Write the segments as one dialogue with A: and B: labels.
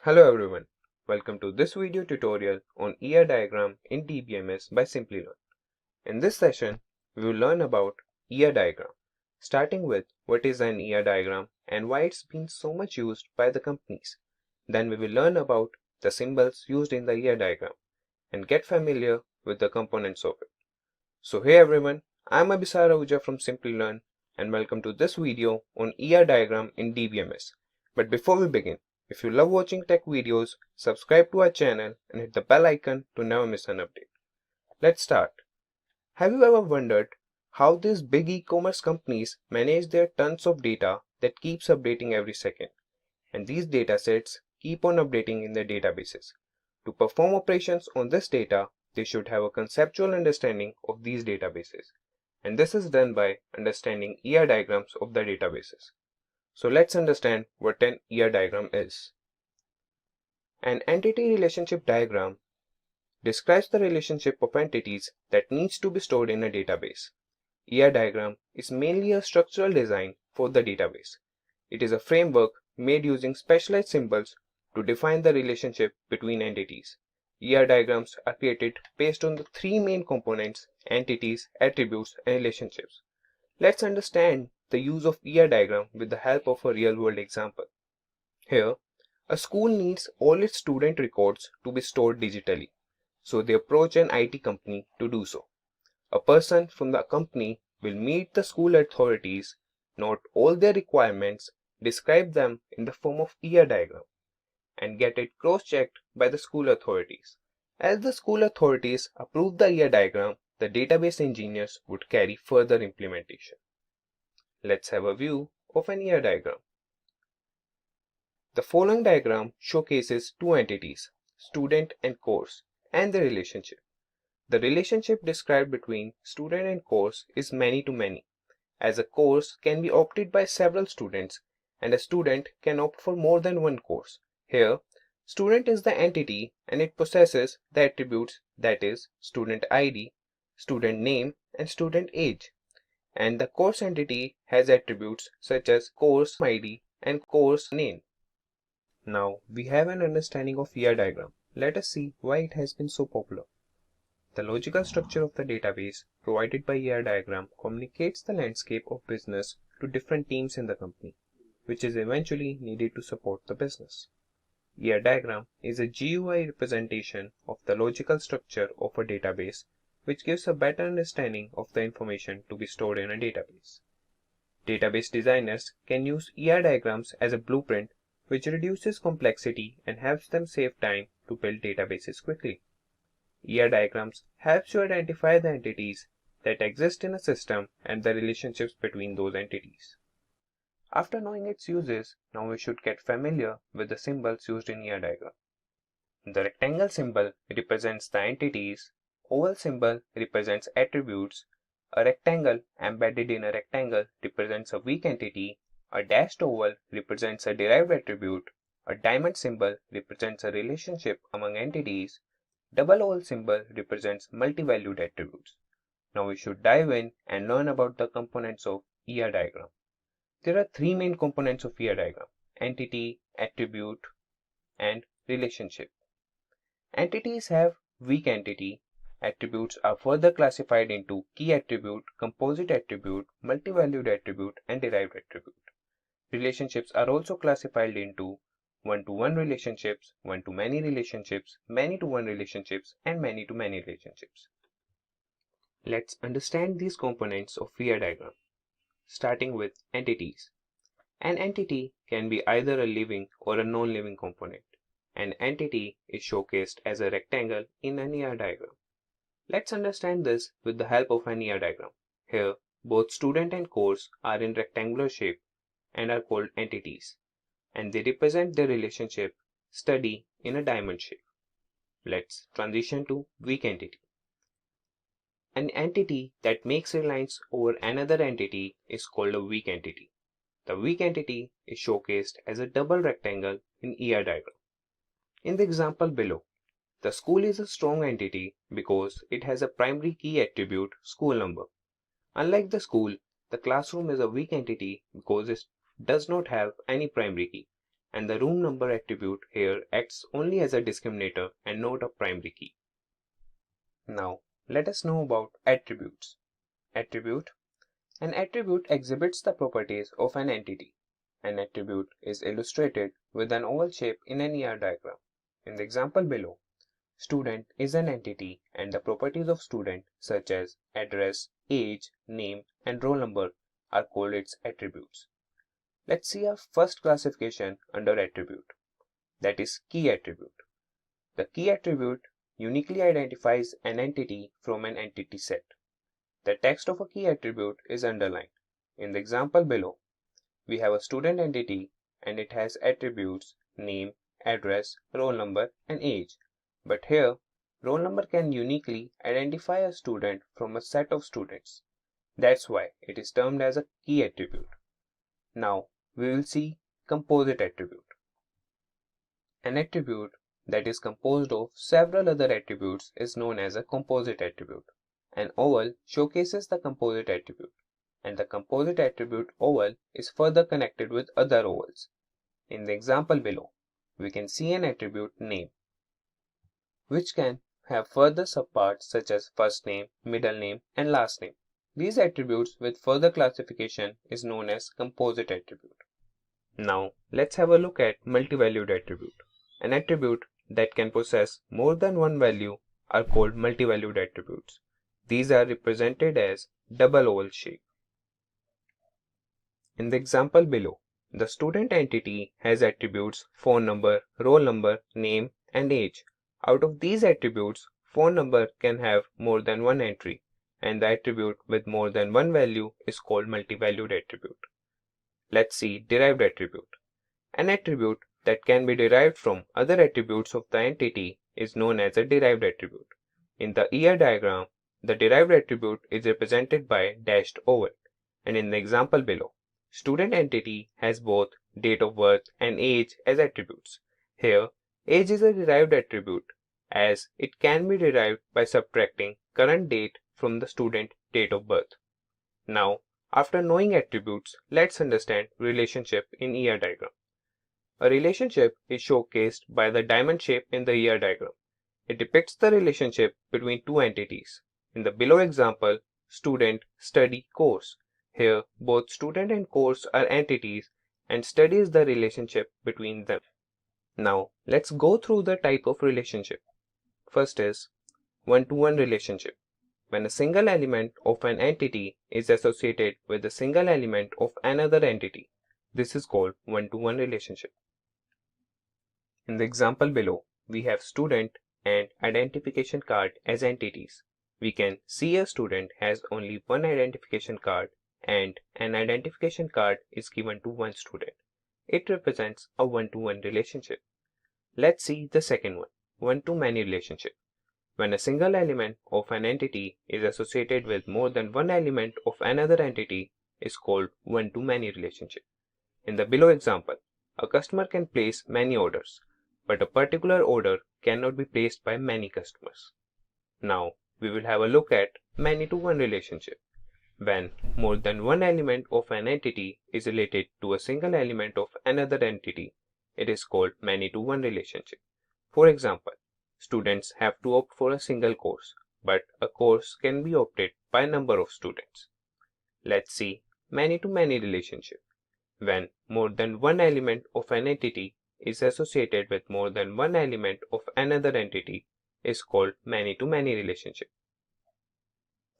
A: Hello everyone, welcome to this video tutorial on ER diagram in DBMS by Simplilearn. In this session, we will learn about ER diagram, starting with what is an ER diagram and why it's been so much used by the companies. Then we will learn about the symbols used in the ER diagram and get familiar with the components of it. So hey everyone, I'm Abhisar Ahuja from Simplilearn and welcome to this video on ER diagram in DBMS. But before we begin, if you love watching tech videos, subscribe to our channel and hit the bell icon to never miss an update. Let's start. Have you ever wondered how these big e-commerce companies manage their tons of data that keeps updating every second? And these data sets keep on updating in their databases. To perform operations on this data, they should have a conceptual understanding of these databases. And this is done by understanding ER diagrams of the databases. So let's understand what an ER diagram is. An entity relationship diagram describes the relationship of entities that needs to be stored in a database. ER diagram is mainly a structural design for the database. It is a framework made using specialized symbols to define the relationship between entities. ER diagrams are created based on the three main components: entities, attributes, and relationships. Let's understand the use of ER diagram with the help of a real-world example. Here, a school needs all its student records to be stored digitally, so they approach an IT company to do so. A person from the company will meet the school authorities, note all their requirements, describe them in the form of ER diagram, and get it cross-checked by the school authorities. As the school authorities approve the ER diagram, the database engineers would carry further implementation. Let's have a view of an ER diagram. The following diagram showcases two entities, student and course, and the relationship. The relationship described between student and course is many-to-many, as a course can be opted by several students and a student can opt for more than one course. Here, student is the entity and it possesses the attributes, that is, student ID, student name, and student age. And the course entity has attributes such as course ID and course name. Now we have an understanding of ER diagram. Let us see why it has been so popular. The logical structure of the database provided by ER diagram communicates the landscape of business to different teams in the company, which is eventually needed to support the business. ER diagram is a GUI representation of the logical structure of a database, which gives a better understanding of the information to be stored in a database. Database designers can use ER diagrams as a blueprint, which reduces complexity and helps them save time to build databases quickly. ER diagrams helps you identify the entities that exist in a system and the relationships between those entities. After knowing its uses, now we should get familiar with the symbols used in ER diagram. The rectangle symbol represents the entities, oval symbol represents attributes, a rectangle embedded in a rectangle represents a weak entity, a dashed oval represents a derived attribute, a diamond symbol represents a relationship among entities, double oval symbol represents multi-valued attributes. Now we should dive in and learn about the components of ER diagram. There are three main components of ER diagram: entity, attribute, and relationship. Entities have weak entity. Attributes are further classified into key attribute, composite attribute, multi-valued attribute, and derived attribute. Relationships are also classified into one-to-one relationships, one-to-many relationships, many-to-one relationships, and many-to-many relationships. Let's understand these components of ER diagram, starting with entities. An entity can be either a living or a non-living component. An entity is showcased as a rectangle in an ER diagram. Let's understand this with the help of an ER diagram. Here, both student and course are in rectangular shape and are called entities, and they represent their relationship study in a diamond shape. Let's transition to weak entity. An entity that makes reliance over another entity is called a weak entity. The weak entity is showcased as a double rectangle in ER diagram. In the example below, the school is a strong entity because it has a primary key attribute, school number. Unlike the school, the classroom is a weak entity because it does not have any primary key, and the room number attribute here acts only as a discriminator and not a primary key. Now, let us know about attributes. Attribute. An attribute exhibits the properties of an entity. An attribute is illustrated with an oval shape in an ER diagram. In the example below, student is an entity and the properties of student such as address, age, name, and roll number are called its attributes. Let's see our first classification under attribute, that is key attribute. The key attribute uniquely identifies an entity from an entity set. The text of a key attribute is underlined. In the example below, we have a student entity and it has attributes name, address, roll number, and age. But here, roll number can uniquely identify a student from a set of students. That's why it is termed as a key attribute. Now, we will see composite attribute. An attribute that is composed of several other attributes is known as a composite attribute. An oval showcases the composite attribute, and the composite attribute oval is further connected with other ovals. In the example below, we can see an attribute name, which can have further subparts such as first name, middle name, and last name. These attributes with further classification is known as composite attribute. Now, let's have a look at multi-valued attribute. An attribute that can possess more than one value are called multi-valued attributes. These are represented as double oval shape. In the example below, the student entity has attributes phone number, roll number, name, and age. Out of these attributes, phone number can have more than one entry, and the attribute with more than one value is called multi-valued attribute. Let's see derived attribute. An attribute that can be derived from other attributes of the entity is known as a derived attribute. In the ER diagram, the derived attribute is represented by dashed oval, and in the example below, student entity has both date of birth and age as attributes. Here, age is a derived attribute as it can be derived by subtracting current date from the student date of birth. Now, after knowing attributes, let's understand relationship in ER diagram. A relationship is showcased by the diamond shape in the ER diagram. It depicts the relationship between two entities. In the below example, student, study, course. Here, both student and course are entities and study is the relationship between them. Now, let's go through the type of relationship. First is one-to-one relationship. When a single element of an entity is associated with a single element of another entity, this is called one-to-one relationship. In the example below, we have student and identification card as entities. We can see a student has only one identification card and an identification card is given to one student. It represents a one-to-one relationship. Let's see the second one, one-to-many relationship. When a single element of an entity is associated with more than one element of another entity is called one-to-many relationship. In the below example, a customer can place many orders, but a particular order cannot be placed by many customers. Now, we will have a look at many-to-one relationship. When more than one element of an entity is related to a single element of another entity, it is called many-to-one relationship. For example, students have to opt for a single course, but a course can be opted by a number of students. Let's see many-to-many relationship. When more than one element of an entity is associated with more than one element of another entity is called many-to-many relationship.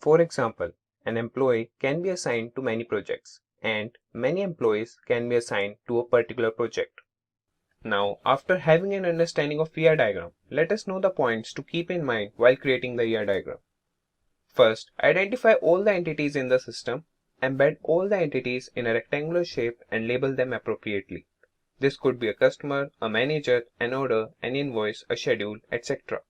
A: For example, an employee can be assigned to many projects, and many employees can be assigned to a particular project. Now, after having an understanding of ER diagram, let us know the points to keep in mind while creating the ER diagram. First, identify all the entities in the system, embed all the entities in a rectangular shape and label them appropriately. This could be a customer, a manager, an order, an invoice, a schedule, etc.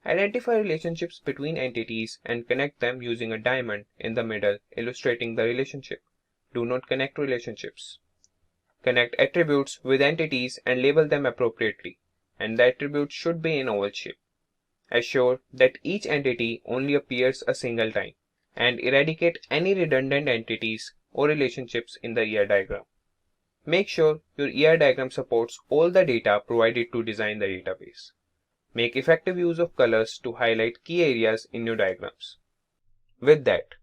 A: Identify relationships between entities and connect them using a diamond in the middle illustrating the relationship. Do not connect relationships. Connect attributes with entities and label them appropriately, and the attributes should be in oval shape. Assure that each entity only appears a single time, and eradicate any redundant entities or relationships in the ER diagram. Make sure your ER diagram supports all the data provided to design the database. Make effective use of colors to highlight key areas in your diagrams. With that,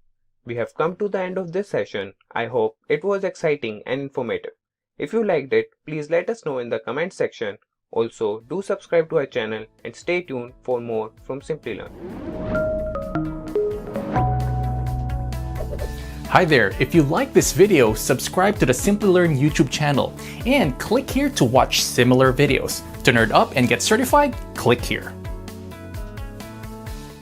A: we have come to the end of this session. I hope it was exciting and informative. If you liked it, please let us know in the comment section. Also, do subscribe to our channel and stay tuned for more from Simplilearn.
B: Hi there, if you like this video, subscribe to the Simplilearn YouTube channel and click here to watch similar videos. To nerd up and get certified, click here.